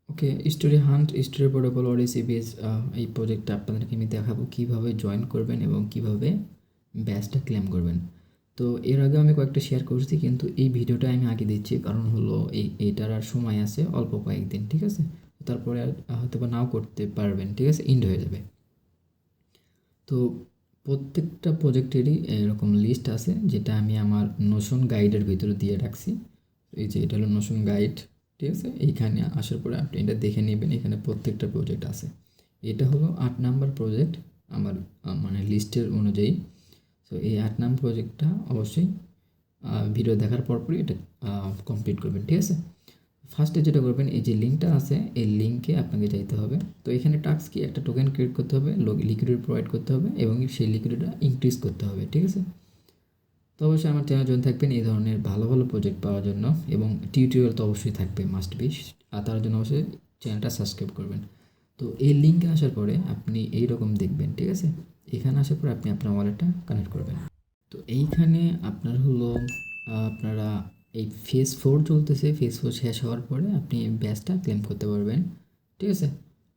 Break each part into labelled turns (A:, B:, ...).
A: Okay, story hunt, story protocol or ACBS, এই প্রজেক্টটা আপনাদেরকে আমি দেখাবো কীভাবে জয়েন করবেন এবং কীভাবে ব্যাচটা ক্লেম করবেন। তো এর আগেও আমি কয়েকটা শেয়ার করছি, কিন্তু এই ভিডিওটা আমি আগে দিচ্ছি কারণ হলো এইটার আর সময় আছে অল্প কয়েকদিন, ঠিক আছে? তারপরে আর হয়তো বা নাও করতে পারবেন, ঠিক আছে? এন্ড হয়ে যাবে। তো প্রত্যেকটা প্রজেক্টেরই এরকম লিস্ট আছে, যেটা আমি আমার নোশন গাইডের ভিতরে দিয়ে রাখছি। এই যে এটা হলো নোশন গাইড, ঠিক আছে? এইখানে আসার পরে আপনি এটা দেখে নেবেন, এখানে প্রত্যেকটা প্রজেক্ট আছে। এটা হলো 8 নাম্বার প্রজেক্ট আমার মানে লিস্টের অনুযায়ী। সো এই 8 নাম্বার প্রজেক্টটা অবশ্যই ভিডিও দেখার পরপরই এটা কমপ্লিট করবেন, ঠিক আছে? ফার্স্টে যেটা করবেন, এই যে লিঙ্কটা আছে এই লিঙ্কে আপনাকে যাইতে হবে। তো এখানে টাস্ক কি, একটা টোকেন ক্রিয়েট করতে হবে, লিকুইডিটি প্রোভাইড করতে হবে এবং সেই লিকুইডিটিটা ইনক্রিজ করতে হবে, ঠিক আছে? তো অবশ্যই আমার চ্যানেল জয়েন থাকবেন এই ধরনের ভালো ভালো প্রজেক্ট পাওয়ার জন্য, এবং টিউটোরিয়াল তো অবশ্যই থাকবে, মাস্ট বি। আর তার জন্য অবশ্যই চ্যানেলটা সাবস্ক্রাইব করবেন। তো এই লিঙ্কে আসার পরে আপনি এইরকম দেখবেন, ঠিক আছে? এখানে আসার পরে আপনি আপনার ওয়ালেটটা কানেক্ট করবেন। তো এইখানে আপনার হলো আপনারা এই ফেজ 4 চলতেছে, ফেজ 4 শেষ হওয়ার পরে আপনি ব্যাচটা ক্লেম করতে পারবেন, ঠিক আছে?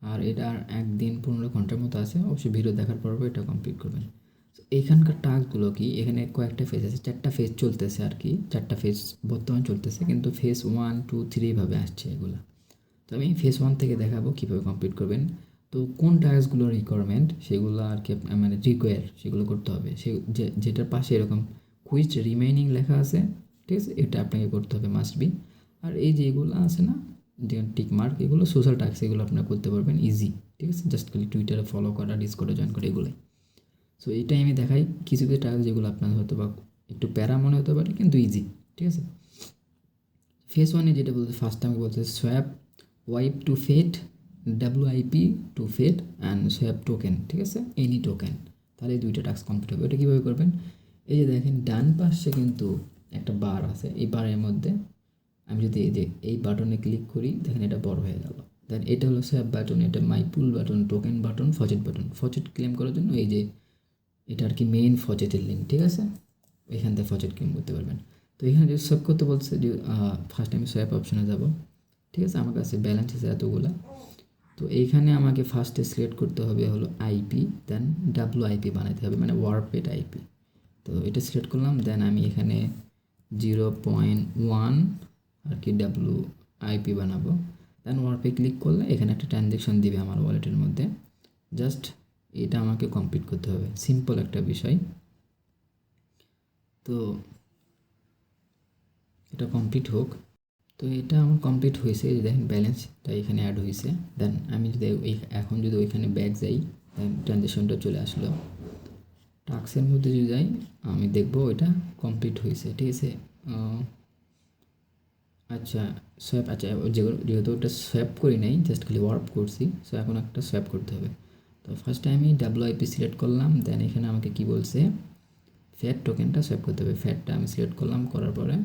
A: আর এটা আর 1 দিন 15 ঘন্টার মতো আছে, অবশ্যই ভিডিও দেখার পর এটা কমপ্লিট করবেন। তো এখানকার টাস্কগুলো কি, এখানে কয়েকটা ফেজ আছে, 4টা ফেজ চলতেছে আর কি, 4টা ফেজ বর্তমান চলতেছে, কিন্তু ফেজ 1 2 3 ভাবে আসছে এগুলো। তো আমি ফেজ 1 থেকে দেখাবো কীভাবে কমপ্লিট করবেন। তো কোন টাস্কগুলো রিকোয়ারমেন্ট সেগুলো আর কি মানে রিকোয়ার সেগুলো করতে হবে, সে যেটার পাশে এরকম কুইজ রিমেইনিং লেখা আছে, ঠিক আছে? এটা আপনাকে করতে হবে, মাস্ট বি। আর এই যে এগুলো আছে না, যে টিক মার্ক, এগুলো সোশ্যাল টাস্ক, এগুলো আপনারা করতে পারবেন ইজি, ঠিক আছে? জাস্ট খালি টুইটারে ফলো করা, ডিসকর্ডে জয়েন করা, এগুলোই। সো এটাই আমি দেখাই কিছু কিছু টাস্ক যেগুলো আপনার হয়তো বা একটু প্যারা মনে হতে পারে, কিন্তু ইজি, ঠিক আছে? ফেজ 1-এ যেটা বলতে ফার্স্ট আমি বলতে swap wipe to fet, WIP to fet and swap token, ঠিক আছে? Any token. তাহলে এই 2টা টাস্ক কমপ্লিট হবে। এটা কীভাবে করবেন, এই যে দেখেন ডান পাশে কিন্তু একটা বার আছে, এই বারের মধ্যে আমি যদি এই যে এই বাটনে ক্লিক করি, দেখেন এটা বড় হয়ে গেল। দেন এটা হলো সোয়াপ বাটন, এটা my pool button, token button, faucet button. Faucet claim করার জন্য এই যে এটা আর কি মেইন ফজেটের লিঙ্ক, ঠিক আছে? এখান থেকে ফজেট ক্লেম করতে পারবেন। তো এখানে যে সোয়াপ করতে বলছে যে ফার্স্ট আমি সোয়াপ অপশনে যাব, ঠিক আছে? আমার কাছে ব্যালেন্স আছে এতগুলা। তো এইখানে আমাকে ফার্স্টে সিলেক্ট করতে হবে হলো আইপি, দেন ডাব্লিউআইপি বানাতে হবে, মানে ওয়ারপেট আইপি। তো এটা সিলেক্ট করলাম, দেন আমি এখানে 0.1 আর কি ডাব্লিউআইপি বানাবো। দেন ওয়ারপে ক্লিক করলে এখানে একটা ট্রানজ্যাকশন দিবে আমার ওয়ালেটের মধ্যে। জাস্ট এটা আমাকে কমপ্লিট করতে হবে, সিম্পল একটা বিষয়। তো এটা কমপ্লিট হোক। তো এটা আমার কমপ্লিট হয়েছে, এই যে দেখেন ব্যালেন্সটা এখানে অ্যাড হয়েছে। দেন আমি যদি এখন যদি ওইখানে ব্যাক যাই, দেন ট্রানজ্যাকশনটা চলে আসলো। টাস্কের মধ্যে যদি যাই, আমি দেখবো এটা কমপ্লিট হয়েছে, ঠিক আছে? আচ্ছা, সোয়াপ, আচ্ছা যেহেতু ওটা সোয়াপ করি নাই, জাস্ট খালি ওয়ার্প করছি, সো এখন একটা সোয়াপ করতে হবে। তো ফার্স্টে আমি ডাব্লিউআইপি সিলেক্ট করলাম, দেন এখানে আমাকে কি বলছে, ফ্যাট টোকেনটা সোয়াপ করতে হবে। ফ্যাটটা আমি সিলেক্ট করলাম, করার পরে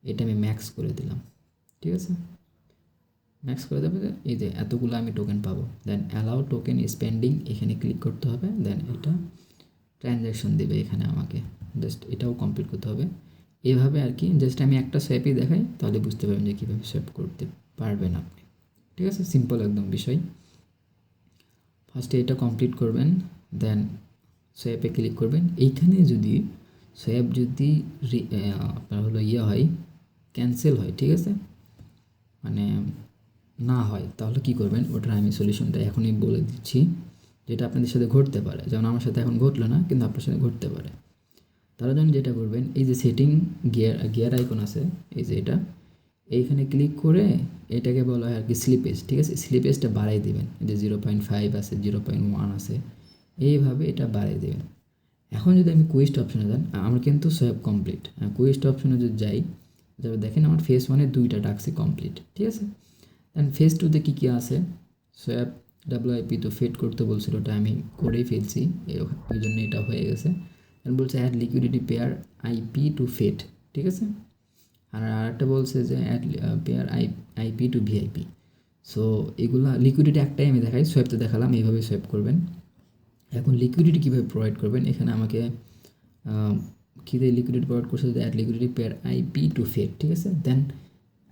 A: এটা আমি ম্যাক্স করে দিলাম, ঠিক আছে? ম্যাক্স করে দেবে, এই যে এতগুলো আমি টোকেন পাবো। দেন অ্যালাউ টোকেন স্পেন্ডিং, এখানে ক্লিক করতে হবে। দেন এটা ট্রানজ্যাকশন দেবে এখানে আমাকে, জাস্ট এটাও কমপ্লিট করতে হবে। এভাবে আর কি, জাস্ট আমি একটা সোয়াপই দেখাই, তাহলে বুঝতে পারবেন যে কীভাবে সোয়াপ করতে পারবেন আপনি, ঠিক আছে? সিম্পল একদম বিষয়। ফার্স্টে এটা কমপ্লিট করবেন, দেন সোয়াপে ক্লিক করবেন। এইখানে যদি সোয়াপ যদি আপনার হলো হয়, ক্যান্সেল হয়, ঠিক আছে? মানে না হয়, তাহলে কি করবেন, ওটার আমি সলিউশনটা এখনই বলে দিচ্ছি, যেটা আপনাদের সাথে ঘটতে পারে। যেমন আমার সাথে এখন ঘটলো না, কিন্তু আপনার সাথে ঘটতে পারে। তার জন্য যেটা করবেন, এই যে সেটিং গিয়ার আইকন আছে, এই যে এটা, এইখানে ক্লিক করে এটাকে বলা হয় আর কি স্লিপেজ, ঠিক আছে? স্লিপেজটা বাড়াই দেবেন, এই যে 0.5 আছে, 0.1 আছে, এইভাবে এটা বাড়াই দেবেন। এখন যদি আমি কুইস্ট অপশনে যান, আমার কিন্তু সোয়াপ কমপ্লিট। কুইস্ট অপশনে যদি যাই, যাবে দেখেন আমার ফেজ 1-এ 2টা টাস্কই কমপ্লিট, ঠিক আছে? অ্যান্ড ফেজ 2-তে কী কী আছে, সোয়াপ ডাব্লিউআইপি তো ফেড করতে বলছিল, ওটা আমি করেই ফেলছি, এই জন্য এটা হয়ে গেছে। অ্যান্ড বলছে add liquidity pair IP to fed, ঠিক আছে? আর আরেকটা বলছে যে add pair IP to VIP. So এগুলা লিকুইডিটি একটাই আমি দেখাই, সোয়াপ তো দেখালাম, এইভাবে সোয়াপ করবেন। এখন লিকুইডিটি কীভাবে প্রোভাইড করবেন, এখানে আমাকে কী দিয়ে লিকুইডিটি প্রোভাইড করছে, যে add liquidity pair IP to fed, ঠিক আছে? দেন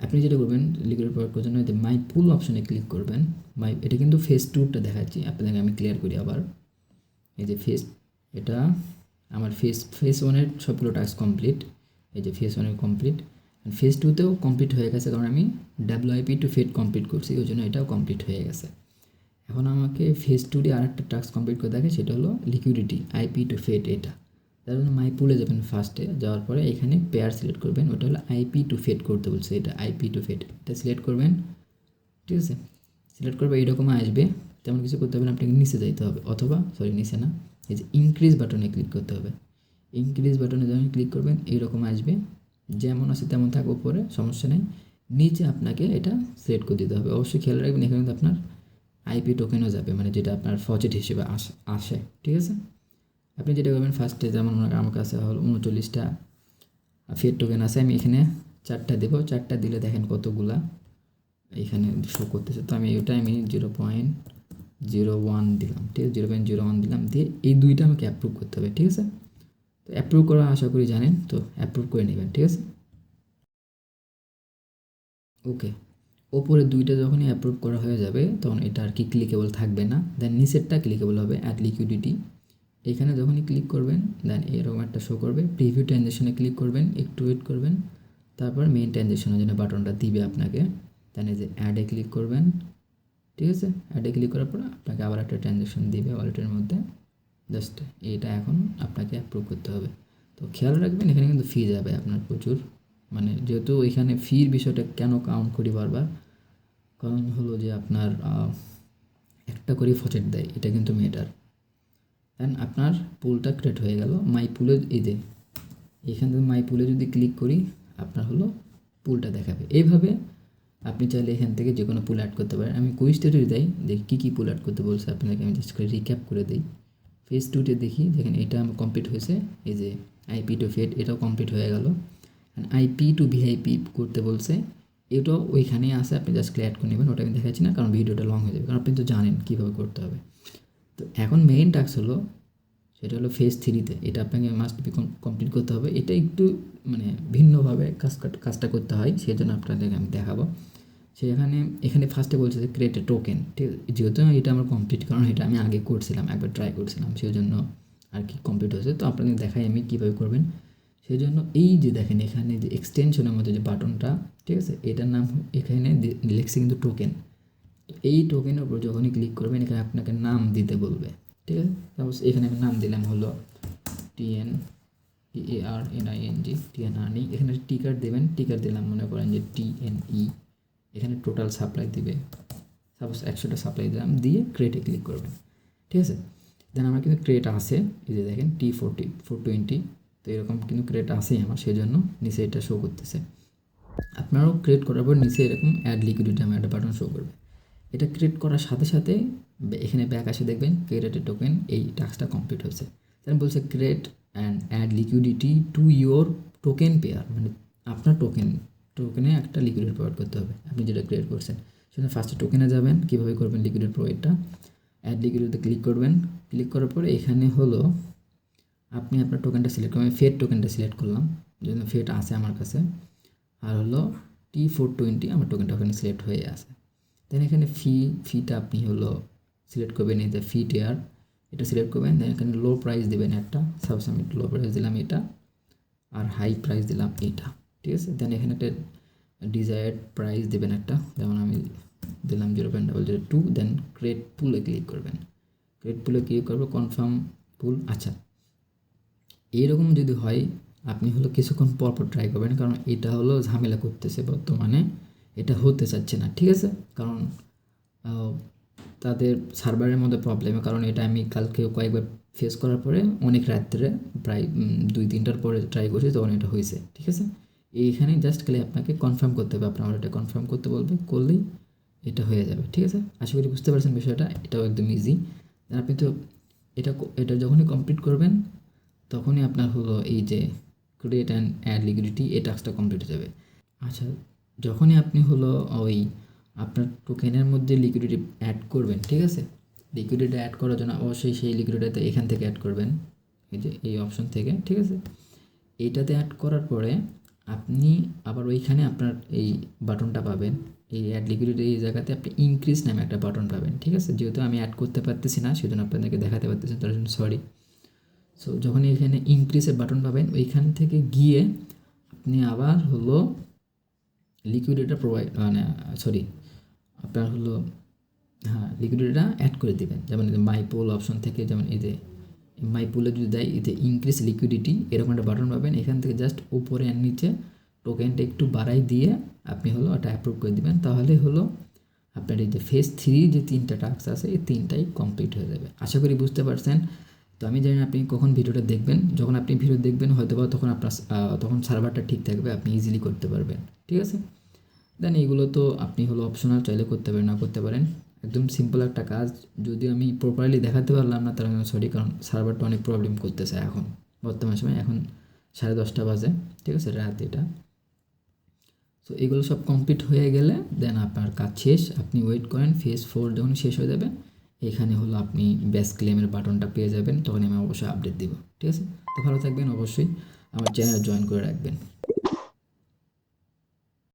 A: আপনি যেটা করবেন লিকুইড প্রোডাক্ট করার জন্য মাই পুল অপশনে ক্লিক করবেন। এটা কিন্তু ফেজ 2টা দেখাচ্ছি আপনাদেরকে, আমি ক্লিয়ার করি আবার। এই যে এটা আমার ফেজ 1-এর সবগুলো টাস্ক কমপ্লিট। এই যে ফেজ 1-এর কমপ্লিট, ফেজ 2তেও কমপ্লিট হয়ে গেছে, কারণ আমি WIP টু ফেড কমপ্লিট করছি, ওই জন্য এটাও কমপ্লিট হয়ে গেছে। এখন আমাকে ফেজ 2 আর একটা টাস্ক কমপ্লিট করে থাকে, সেটা হলো লিকুইডিটি IP টু ফেড। এটা তার জন্য মাই পুলে যাবেন, ফার্স্টে যাওয়ার পরে এখানে পেয়ার সিলেক্ট করবেন, ওটা হলো IP টু ফেড করতে বলছে, এটা IP টু ফেড, এটা সিলেক্ট করবেন। ঠিক আছে, সিলেক্ট করবে, এইরকম আসবে। তেমন কিছু করতে হবে না, আপনাকে নিচে যাইতে হবে, অথবা নিচে না, এই যে ইনক্রিজ বাটনে ক্লিক করতে হবে। ইনক্রিজ বাটনে যখন ক্লিক করবেন এইরকম আসবে, যেমন আছে তেমন থাকবে উপরে, সমস্যা নেই। নিচে আপনাকে এটা সেট করে দিতে হবে। অবশ্যই খেয়াল রাখবেন এখানে আপনার IP টোকেনও যাবে, মানে যেটা আপনার ফজেট হিসেবে আসে। ঠিক আছে, আপনি যেটা করবেন ফার্স্টে, যেমন আমার কাছে হল 39টা ফেড টোকেন আছে, আমি এখানে 4টা দেবো। 4টা দিলে দেখেন কতগুলা এখানে শো করতেছে। তো আমি 0.01 দিলাম। ঠিক আছে, 0.01 দিলাম, দিয়ে এই দুইটা আমাকে অ্যাপ্রুভ করতে হবে। ঠিক আছে, তো অ্যাপ্রুভ করা আশা করি জানেন, তো অ্যাপ্রুভ করে নেবেন। ঠিক আছে, ওকে। ওপরে দুইটা যখনই অ্যাপ্রুভ করা হয়ে যাবে, তখন এটা আর কি ক্লিকেবল থাকবে না, দেন নিচেরটা ক্লিকেবল হবে, অ্যাড লিকুইডিটি। এখানে যখনই ক্লিক করবেন, দেন এরকম একটা শো করবে। প্রিভিউ ট্রানজ্যাকশনে ক্লিক করবেন, একটু ওয়েট করবেন, তারপর মেইন ট্রানজ্যাকশনের জন্য বাটনটা দিবে আপনাকে। দেন এই যে অ্যাডে ক্লিক করবেন। ঠিক আছে, অ্যাডে ক্লিক করার পর আপনাকে আবার একটা ট্রানজ্যাকশন দিবে ওয়ালেটের মধ্যে, জাস্ট এইটা এখন আপনাকে অ্যাপ্রুভ করতে হবে। তো খেয়াল রাখবেন এখানে কিন্তু ফি যাবে আপনার প্রচুর, মানে যেহেতু এখানে ফির বিষয়টা কেন কাউন্ট করি বারবার, কারণ হলো যে আপনার একটা করে ফচেট দেয়, এটা কিন্তু মেটার। দেন আপনার পুলটা ক্রিয়েট হয়ে গেল। মাই পুলে এই যে এখান থেকে মাই পুলে যদি ক্লিক করি, আপনার হলো পুলটা দেখাবে। এইভাবে আপনি চাইলে এখান থেকে যে কোনো পুল অ্যাড করতে পারেন। আমি কুইজটা যদি দেই, দেখি কী কী পুল অ্যাড করতে বলছে আপনাকে, আমি জাস্ট করে রিক্যাপ করে দিই। ফেজ 2তে দেখি, দেখেন এটা আমার কমপ্লিট হয়েছে। এই যে IP টু ফেড, এটাও কমপ্লিট হয়ে গেল। IP টু VIP করতে বলছে, এটাও ওইখানেই আছে, আপনি জাস্ট অ্যাড করে নেবেন। ওটা আমি দেখাচ্ছি না, কারণ ভিডিওটা লং হয়ে যাবে, কারণ আপনি তো জানেন কীভাবে করতে হবে। তো এখন মেইন টাস্ক হলো, সেটা হলো ফেজ 3তে, এটা আপনাকে মাস্ট বি কমপ্লিট করতে হবে। এটা একটু মানে ভিন্নভাবে কাজটা করতে হয়, সেই জন্য আপনাদেরকে আমি দেখাবো। এখানে ফার্স্টে বলছে যে ক্রিয়েট এ টোকেন। ঠিক আছে, যেহেতু এটা আমার কমপ্লিট, কারণ এটা আমি আগে করছিলাম, একবার ট্রাই করছিলাম, সেই জন্য আর কি কমপ্লিট হয়েছে। তো আপনাদের দেখাই আমি কীভাবে করবেন। সেই জন্য এই যে দেখেন এখানে যে এক্সটেনশনের মধ্যে যে বাটনটা, ঠিক আছে, এটার নাম এখানে লিখছে কিন্তু টোকেন। তো এই টোকেনের উপর যখনই ক্লিক করবেন, এখানে আপনাকে নাম দিতে বলবে। ঠিক আছে, তারপর এখানে আমি নাম দিলাম হলো TNEARNING। এখানে টিকার দেবেন, টিকার দিলাম মনে করেন যে TNE। এখানে টোটাল সাপ্লাই দিবে, সাপোজ 100টা সাপ্লাই দিলাম, দিয়ে ক্রিয়েটে ক্লিক করবেন। ঠিক আছে, দেন আমার কিন্তু ক্রিয়েট আসে, এই যে দেখেন T420। তো এরকম কিন্তু ক্রিয়েট আসেই আমার, সেই জন্য নিচে এটা শো করতেছে। আপনারাও ক্রিয়েট করার পর নিচে এরকম অ্যাড লিকুইডিটি আমার একটা বাটন শো করবে। এটা ক্রিয়েট করার সাথে সাথে এখানে ব্যাক আসে, দেখবেন ক্রিয়েটেড টোকেন, এই টাস্কটা কমপ্লিট হয়েছে। দেন বলছে create and add liquidity to your token pair, মানে আপনার টোকেনে একটা লিকুইডিটি প্রোভাইড করতে হবে, আপনি যেটা ক্রিয়েট করছেন। সেটা ফার্স্টে টোকেনে যাবেন, কীভাবে করবেন লিকুইডিটি প্রোভাইডটা, অ্যাড লিকুইডিটিতে ক্লিক করবেন। ক্লিক করার পরে এখানে হলো আপনি আপনার টোকেনটা সিলেক্ট করবেন। ফেড টোকেনটা সিলেক্ট করলাম, যেন ফেড আছে আমার কাছে, আর হলো T420 আমার টোকেনটা ওখানে সিলেক্ট হয়ে আছে। দেন এখানে ফিটা আপনি হলো সিলেক্ট করবেন, এই যে ফি টিয়ার, এটা সিলেক্ট করবেন। দেন এখানে লো প্রাইস দেবেন একটা, সাপোজ আমি লো প্রাইস দিলাম এটা, আর হাই প্রাইস দিলাম এটা। ঠিক আছে, দেন এখানে একটা ডিজায়ার্ড প্রাইস দেবেন একটা, যেমন আমি দিলাম 0.002। দেন ক্রিয়েট পুলে ক্লিক করবেন। ক্রিয়েট পুলে ক্লিক করবো, কনফার্ম পুল। আচ্ছা, এইরকম যদি হয়, আপনি হলো কিছুক্ষণ পরপর ট্রাই করবেন, কারণ এটা হলো ঝামেলা করতেছে বর্তমানে, এটা হতে চাচ্ছে না। ঠিক আছে, কারণ তাদের সার্ভারের মধ্যে প্রবলেম, কারণ এটা আমি কালকে কয়েকবার ফেস করার পরে অনেক রাত্রে প্রায় 2-3টার পরে ট্রাই করছি, তখন এটা হয়েছে। ঠিক আছে, এইখানে জাস্ট খালি আপনাকে কনফার্ম করতে হবে, আপনার এটা কনফার্ম করতে বলবে, করলেই এটা হয়ে যাবে। ঠিক আছে, আশা করি বুঝতে পারছেন বিষয়টা, এটাও একদম ইজি। আপনি তো এটা যখনই কমপ্লিট করবেন, তখনই আপনার হলো এই যে ক্রিয়েট অ্যান্ড অ্যাড লিকুইডিটি, এই টাস্কটা কমপ্লিট হয়ে যাবে। আচ্ছা, যখনই আপনি হলো ওই আপনার টোকেনের মধ্যে লিকুইডিটি অ্যাড করবেন, ঠিক আছে, লিকুইডিটি অ্যাড করার জন্য অবশ্যই সেই লিকুইডিটিটা এখান থেকে অ্যাড করবেন, এই যে এই অপশন থেকে। ঠিক আছে, এইটাতে অ্যাড করার পরে আপনি আবার ওইখানে আপনার এই বাটনটা পাবেন, এই অ্যাড লিকুইডিটি এই জায়গাতে আপনি ইনক্রিজ নামে একটা বাটন পাবেন, ঠিক আছে? যেহেতু আমি অ্যাড করতে পারতেছি না সেজন্য আপনাদেরকে দেখাতে পারতেছি, তার জন্য সরি। সো যখন এখানে ইনক্রিজের বাটন পাবেন ওইখান থেকে গিয়ে আপনি আবার হলো লিকুইডিটিটা প্রোভাইড মানে সরি আপনার হলো হ্যাঁ লিকুইডিটিটা অ্যাড করে দেবেন। যেমন মাই পুল অপশন থেকে, যেমন এই যে মাই পুলে যদি দেয় এই যে ইনক্রিজ লিকুইডিটি এরকম একটা বাটন পাবেন, এখান থেকে জাস্ট উপরে আর নিচে টোকেনটা একটু বাড়াই দিয়ে আপনি হলো ওটা অ্যাপ্রুভ করে দিবেন। তাহলে হলো আপনার এই যে ফেজ 3 যে 3টা টাস্ক আছে এই 3টাই কমপ্লিট হয়ে যাবে। আশা করি বুঝতে পারছেন। তো আমি জানি না আপনি কখন ভিডিওটা দেখবেন, যখন আপনি ভিডিও দেখবেন হয়তো বা তখন আপনার তখন সার্ভারটা ঠিক থাকবে, আপনি ইজিলি করতে পারবেন, ঠিক আছে? দেন এইগুলো তো আপনি হলো অপশনাল, চাইলে করতে পারেন না করতে পারেন, একদম সিম্পল একটা কাজ। যদিও আমি প্রপারলি দেখাতে পারলাম না তার জন্য সরি, কারণ সার্ভারটা অনেক প্রবলেম করতেছে এখন বর্তমান সময়, এখন 10:30 বাজে, ঠিক আছে, রাত এটা। সো এগুলো সব কমপ্লিট হয়ে গেলে দেন আপনার কাজ শেষ, আপনি ওয়েট করেন ফেজ 4 যখন শেষ হয়ে যাবে এখানে হলো আপনি ব্যাস ক্লেমের বাটনটা পেয়ে যাবেন, তখন আমি অবশ্যই আপডেট দিব, ঠিক আছে? তো ভালো থাকবেন, অবশ্যই আমার চ্যানেল জয়েন করে রাখবেন।